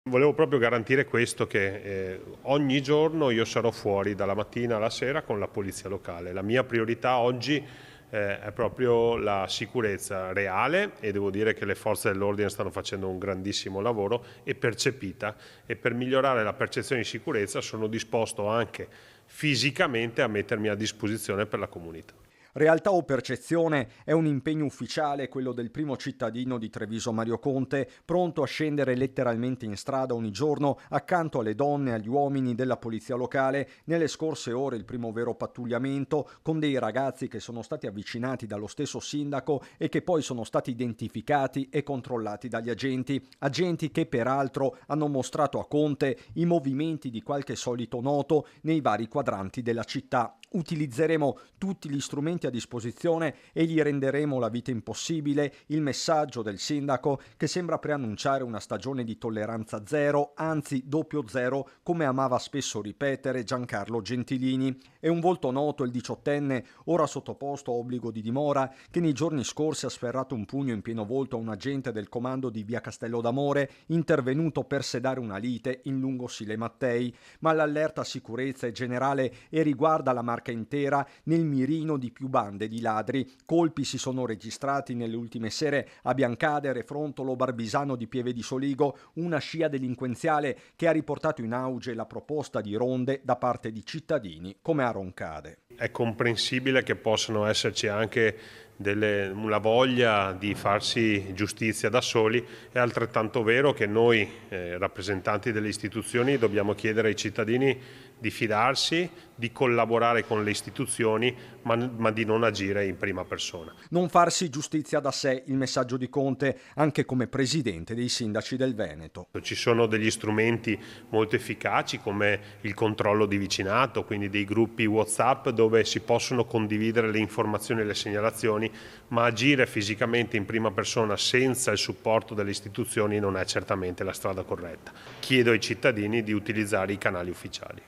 Volevo proprio garantire questo, che ogni giorno io sarò fuori dalla mattina alla sera con la polizia locale. La mia priorità oggi è proprio la sicurezza reale, e devo dire che le forze dell'ordine stanno facendo un grandissimo lavoro e percepita, e per migliorare la percezione di sicurezza sono disposto anche fisicamente a mettermi a disposizione per la comunità. Realtà o percezione è un impegno ufficiale quello del primo cittadino di Treviso Mario Conte, pronto a scendere letteralmente in strada ogni giorno accanto alle donne e agli uomini della polizia locale. Nelle scorse ore il primo vero pattugliamento con dei ragazzi che sono stati avvicinati dallo stesso sindaco e che poi sono stati identificati e controllati dagli agenti che peraltro hanno mostrato a Conte i movimenti di qualche solito noto nei vari quadranti della città. Utilizzeremo tutti gli strumenti a disposizione e gli renderemo la vita impossibile. Il messaggio del sindaco, che sembra preannunciare una stagione di tolleranza zero, anzi doppio zero, come amava spesso ripetere Giancarlo Gentilini. È un volto noto il diciottenne, ora sottoposto a obbligo di dimora, che nei giorni scorsi ha sferrato un pugno in pieno volto a un agente del comando di via Castello d'Amore, intervenuto per sedare una lite in lungo Sile Mattei. Ma l'allerta sicurezza è generale e riguarda la Marca intera, nel mirino di più bande di ladri. Colpi si sono registrati nelle ultime sere a Biancadere, Frontolo, Barbisano di Pieve di Soligo, una scia delinquenziale che ha riportato in auge la proposta di ronde da parte di cittadini come a Roncade. È comprensibile che possano esserci anche una voglia di farsi giustizia da soli. È altrettanto vero che noi, rappresentanti delle istituzioni, dobbiamo chiedere ai cittadini di fidarsi, di collaborare con le istituzioni, ma di non agire in prima persona. Non farsi giustizia da sé, il messaggio di Conte, anche come presidente dei sindaci del Veneto. Ci sono degli strumenti molto efficaci come il controllo di vicinato, quindi dei gruppi WhatsApp dove si possono condividere le informazioni e le segnalazioni, ma agire fisicamente in prima persona senza il supporto delle istituzioni non è certamente la strada corretta. Chiedo ai cittadini di utilizzare i canali ufficiali.